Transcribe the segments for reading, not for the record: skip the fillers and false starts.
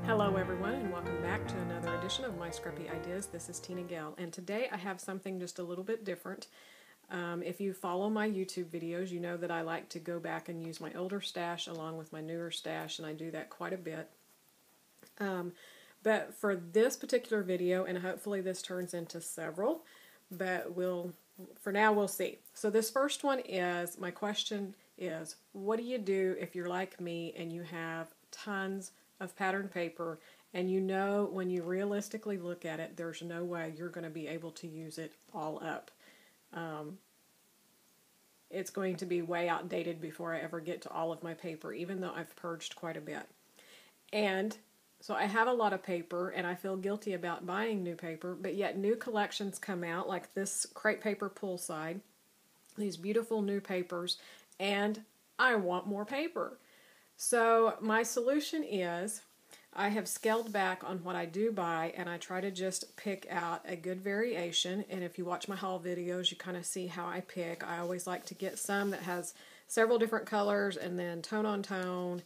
Hello everyone, and welcome back to another edition of My Scrappy Ideas. This is TinaGale, and today I have something just a little bit different. If you follow my YouTube videos, you know that I like to go back and use my older stash along with my newer stash, and I do that quite a bit. But for this particular video, and hopefully this turns into several, but for now we'll see. So this first one is, my question is, what do you do if you're like me and you have tons of patterned paper and you know when you realistically look at it there's no way you're going to be able to use it all up. It's going to be way outdated before I ever get to all of my paper, even though I've purged quite a bit. And so I have a lot of paper and I feel guilty about buying new paper, but yet new collections come out like this Crate Paper Poolside, these beautiful new papers, and I want more paper. So my solution is I have scaled back on what I do buy, and I try to just pick out a good variation. And if you watch my haul videos, you kind of see how I pick. I always like to get some that has several different colors and then tone on tone,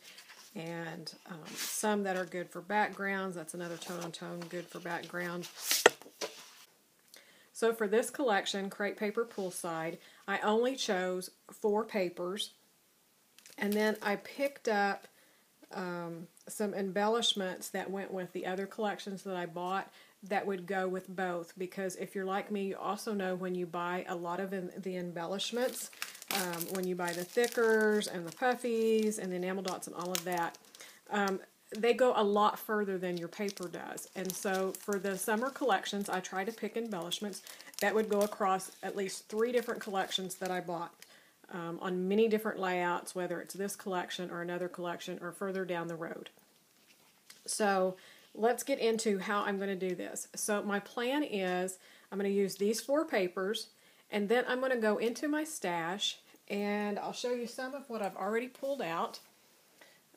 and some that are good for backgrounds. That's another tone on tone, good for background. So for this collection, Crate Paper Poolside, I only chose 4 papers. And then I picked up some embellishments that went with the other collections that I bought that would go with both. Because if you're like me, you also know when you buy a lot of the embellishments, when you buy the thickers and the puffies and the enamel dots and all of that, they go a lot further than your paper does. And so for the summer collections, I try to pick embellishments that would go across at least 3 different collections that I bought. On many different layouts, whether it's this collection or another collection or further down the road. So let's get into how I'm going to do this. So my plan is I'm going to use these 4 papers, and then I'm going to go into my stash and I'll show you some of what I've already pulled out.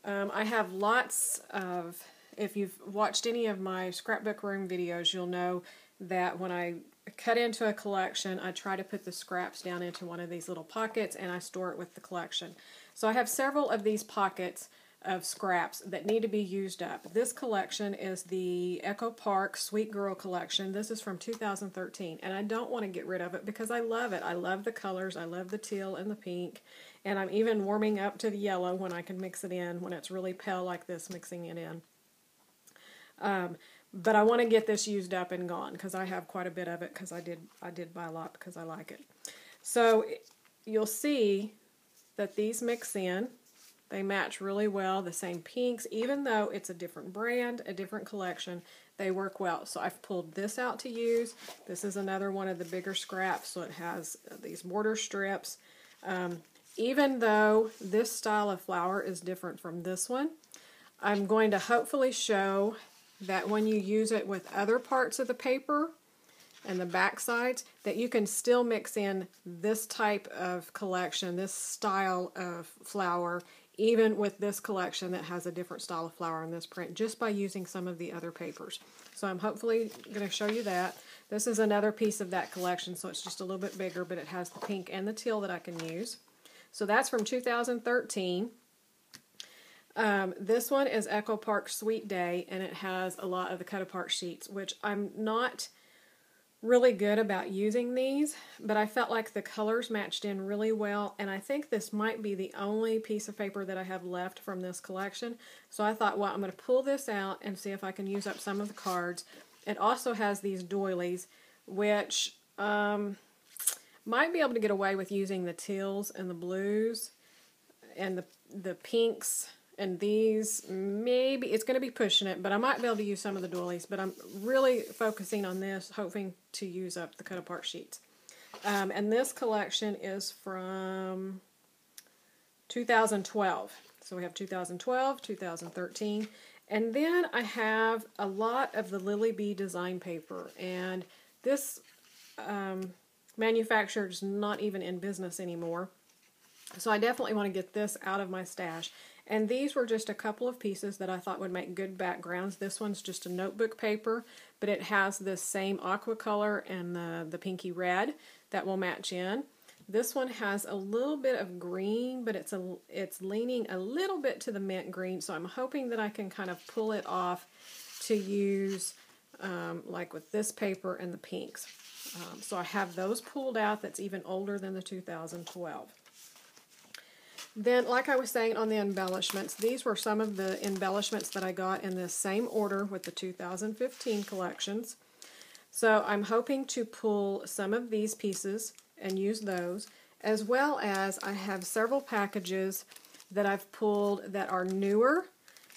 I have lots of, if you've watched any of my scrapbook room videos, you'll know that when I cut into a collection, I try to put the scraps down into one of these little pockets and I store it with the collection. So I have several of these pockets of scraps that need to be used up. This collection is the Echo Park Sweet Girl collection. This is from 2013, and I don't want to get rid of it because I love it. I love the colors. I love the teal and the pink, and I'm even warming up to the yellow when I can mix it in, when it's really pale like this, mixing it in. But I want to get this used up and gone because I have quite a bit of it because I did buy a lot because I like it. So you'll see that these mix in. They match really well, the same pinks. Even though it's a different brand, a different collection, they work well. So I've pulled this out to use. This is another one of the bigger scraps, so it has these border strips. Even though this style of flower is different from this one, I'm going to hopefully show that when you use it with other parts of the paper and the back sides, that you can still mix in this type of collection, this style of flower, even with this collection that has a different style of flower in this print, just by using some of the other papers. So I'm hopefully going to show you that. This is another piece of that collection, so it's just a little bit bigger, but it has the pink and the teal that I can use. So that's from 2013. This one is Echo Park Sweet Day, and it has a lot of the cut-apart sheets, which I'm not really good about using these, but I felt like the colors matched in really well, and I think this might be the only piece of paper that I have left from this collection. So I thought, well, I'm going to pull this out and see if I can use up some of the cards. It also has these doilies, which might be able to get away with using the teals and the blues and the pinks. And these, maybe, it's going to be pushing it, but I might be able to use some of the doilies. But I'm really focusing on this, hoping to use up the cut-apart sheets. And this collection is from 2012. So we have 2012, 2013. And then I have a lot of the Lily Bee design paper. And this manufacturer is not even in business anymore. So I definitely want to get this out of my stash. And these were just a couple of pieces that I thought would make good backgrounds. This one's just a notebook paper, but it has this same aqua color and the pinky red that will match in. This one has a little bit of green, but it's leaning a little bit to the mint green, so I'm hoping that I can kind of pull it off to use like with this paper and the pinks. So I have those pulled out. That's even older than the 2012. Then, like I was saying on the embellishments, these were some of the embellishments that I got in this same order with the 2015 collections. So I'm hoping to pull some of these pieces and use those, as well as I have several packages that I've pulled that are newer,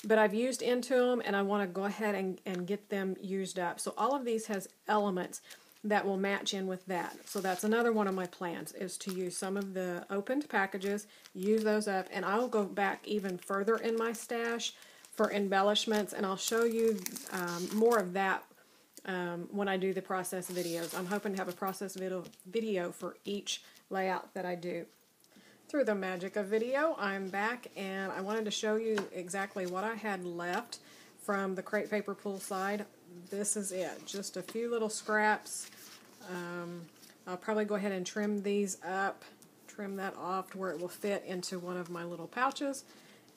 but I've used into them, and I want to go ahead and get them used up. So all of these has elements that will match in with that. So that's another one of my plans, is to use some of the opened packages, use those up, and I'll go back even further in my stash for embellishments, and I'll show you more of that when I do the process videos. I'm hoping to have a process video for each layout that I do. Through the magic of video, I'm back, and I wanted to show you exactly what I had left from the Crate Paper Poolside. This is it, just a few little scraps. I'll probably go ahead and trim these up, trim that off to where it will fit into one of my little pouches,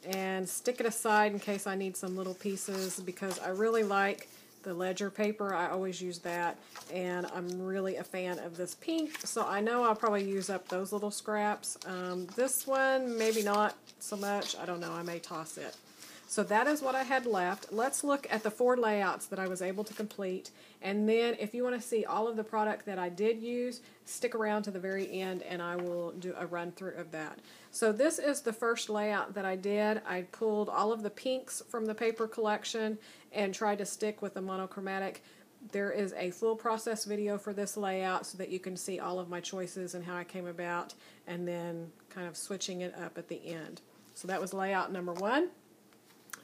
and stick it aside in case I need some little pieces, because I really like the ledger paper. I always use that, and I'm really a fan of this pink, so I know I'll probably use up those little scraps. This one, maybe not so much. I don't know. I may toss it. So that is what I had left. Let's look at the 4 layouts that I was able to complete, and then if you want to see all of the product that I did use, stick around to the very end and I will do a run through of that. So this is the first layout that I did. I pulled all of the pinks from the paper collection and tried to stick with the monochromatic. There is a full process video for this layout so that you can see all of my choices and how I came about, and then kind of switching it up at the end. So that was layout number 1.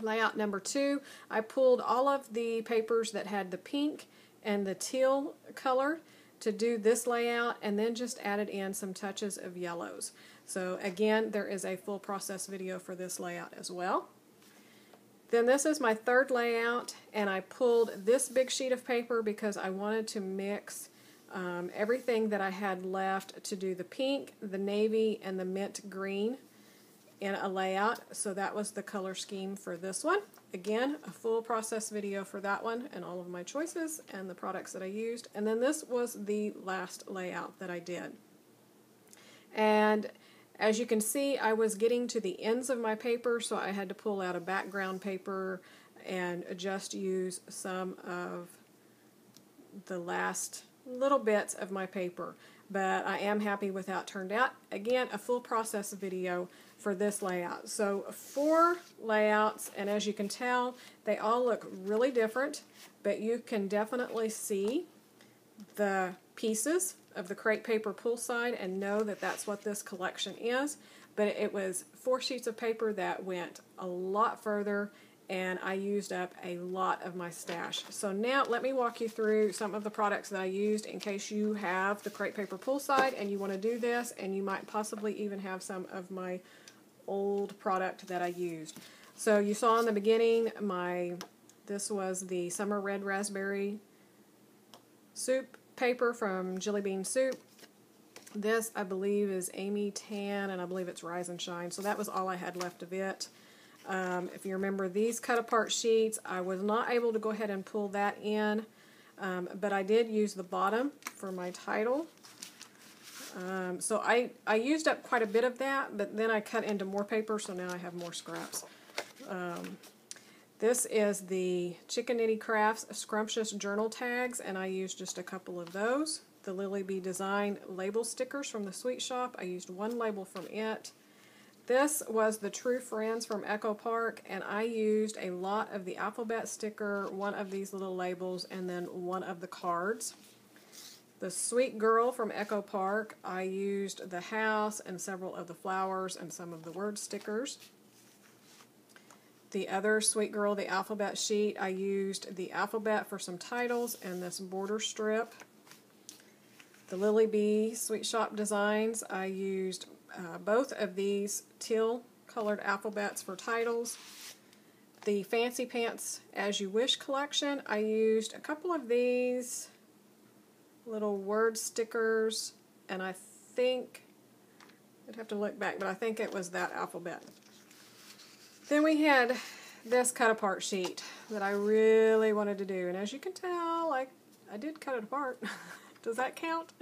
Layout number 2, I pulled all of the papers that had the pink and the teal color to do this layout, and then just added in some touches of yellows. So again, there is a full process video for this layout as well. Then this is my 3rd layout, and I pulled this big sheet of paper because I wanted to mix everything that I had left to do the pink, the navy, and the mint green in a layout. So that was the color scheme for this one. Again, a full process video for that one and all of my choices and the products that I used. And then this was the last layout that I did. And as you can see, I was getting to the ends of my paper, so I had to pull out a background paper and just use some of the last little bits of my paper. But I am happy with how it turned out. Again, a full process video for this layout. So 4 layouts, and as you can tell, they all look really different, but you can definitely see the pieces of the Crate Paper Poolside and know that that's what this collection is. But it was 4 sheets of paper that went a lot further, and I used up a lot of my stash. So now let me walk you through some of the products that I used in case you have the Crate Paper Poolside and you want to do this, and you might possibly even have some of my old product that I used. So you saw in the beginning, this was the Summer Red Raspberry soup paper from Jelly Bean Soup. This, I believe, is Amy Tan, and I believe it's Rise and Shine. So that was all I had left of it. If you remember these cut apart sheets, I was not able to go ahead and pull that in, but I did use the bottom for my title. So I used up quite a bit of that, but then I cut into more paper, so now I have more scraps. This is the Chicken Nitty Crafts Scrumptious Journal Tags, and I used just a couple of those. The Lily Bee Design label stickers from the Sweet Shop. I used 1 label from it. This was the True Friends from Echo Park, and I used a lot of the alphabet sticker, 1 of these little labels, and then 1 of the cards. The Sweet Girl from Echo Park, I used the house and several of the flowers and some of the word stickers. The other Sweet Girl, the alphabet sheet, I used the alphabet for some titles and this border strip. The Lily Bee Sweet Shop Designs, I used both of these teal colored alphabets for titles. The Fancy Pants As You Wish collection, I used a couple of these little word stickers, and I think I'd have to look back, but I think it was that alphabet. Then we had this cut apart sheet that I really wanted to do, and as you can tell, I did cut it apart. Does that count?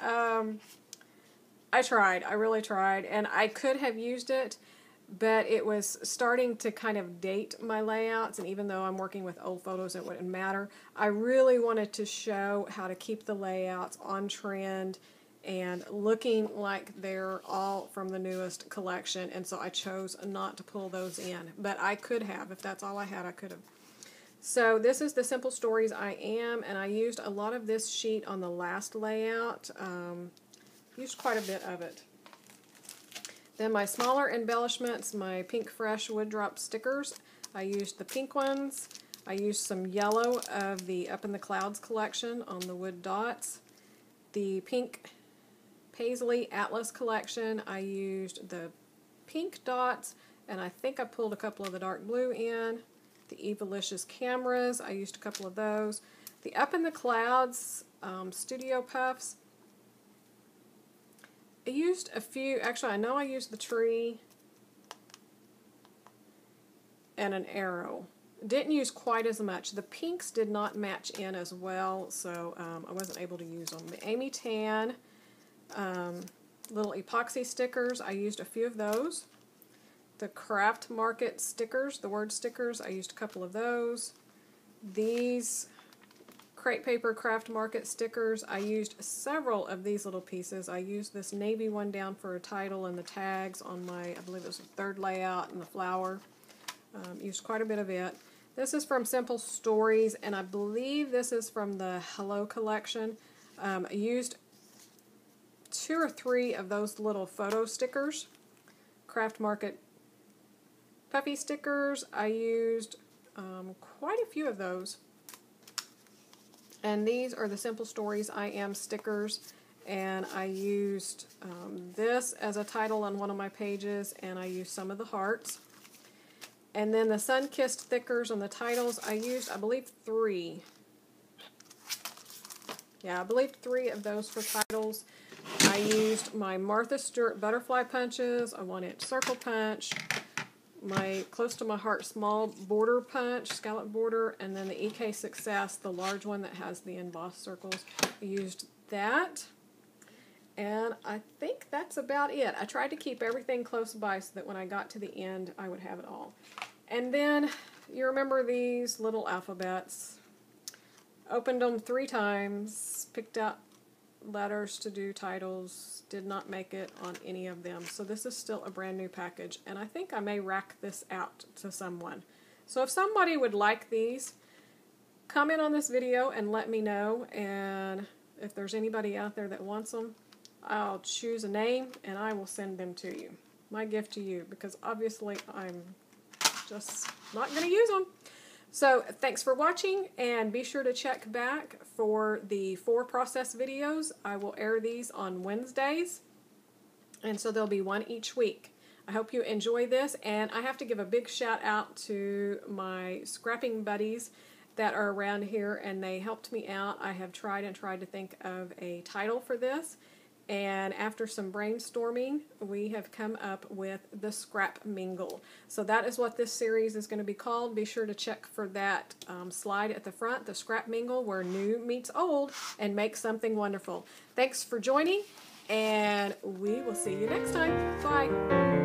I tried. I really tried, and I could have used it, but it was starting to kind of date my layouts, and even though I'm working with old photos, it wouldn't matter. I really wanted to show how to keep the layouts on trend and looking like they're all from the newest collection, and so I chose not to pull those in, but I could have. If that's all I had, I could have. So this is the Simple Stories I Am, and I used a lot of this sheet on the last layout. Used quite a bit of it. Then my smaller embellishments, my Pink Fresh Wood Drop stickers. I used the pink ones. I used some yellow of the Up in the Clouds collection on the wood dots. The pink Paisley Atlas collection, I used the pink dots, and I think I pulled a couple of the dark blue in. The Evilicious cameras, I used a couple of those. The Up in the Clouds Studio Puffs, I used a few. Actually, I know I used the tree and an arrow. Didn't use quite as much. The pinks did not match in as well, so I wasn't able to use them. The Amy Tan little epoxy stickers, I used a few of those. The Craft Market stickers, the word stickers, I used a couple of those. These Crate Paper Craft Market stickers, I used several of these little pieces. I used this navy one down for a title and the tags on my, I believe it was the third layout, and the flower. Used quite a bit of it. This is from Simple Stories, and I believe this is from the Hello collection. I used 2 or 3 of those little photo stickers. Craft Market puffy stickers, I used quite a few of those. And these are the Simple Stories I Am stickers, and I used this as a title on one of my pages, and I used some of the hearts. And then the Sun-Kissed stickers on the titles, I used, I believe, 3. Yeah, I believe 3 of those for titles. I used my Martha Stewart butterfly punches, a 1-inch circle punch, my Close to My Heart small border punch, scallop border, and then the EK Success, the large one that has the embossed circles. I used that, and I think that's about it. I tried to keep everything close by so that when I got to the end, I would have it all. And then, you remember these little alphabets. Opened them 3 times, picked out letters to do titles, did not make it on any of them. So this is still a brand new package, and I think I may rack this out to someone. So if somebody would like these, comment on this video and let me know, and if there's anybody out there that wants them, I'll choose a name and I will send them to you. My gift to you, because obviously I'm just not going to use them. So thanks for watching, and be sure to check back for the 4 process videos. I will air these on Wednesdays, and so there'll be 1 each week. I hope you enjoy this, and I have to give a big shout out to my scrapping buddies that are around here, and they helped me out. I have tried to think of a title for this, and after some brainstorming, we have come up with the Scrapmingle. So that is what this series is going to be called. Be sure to check for that slide at the front, the Scrapmingle, where new meets old and makes something wonderful. Thanks for joining, and we will see you next time. Bye.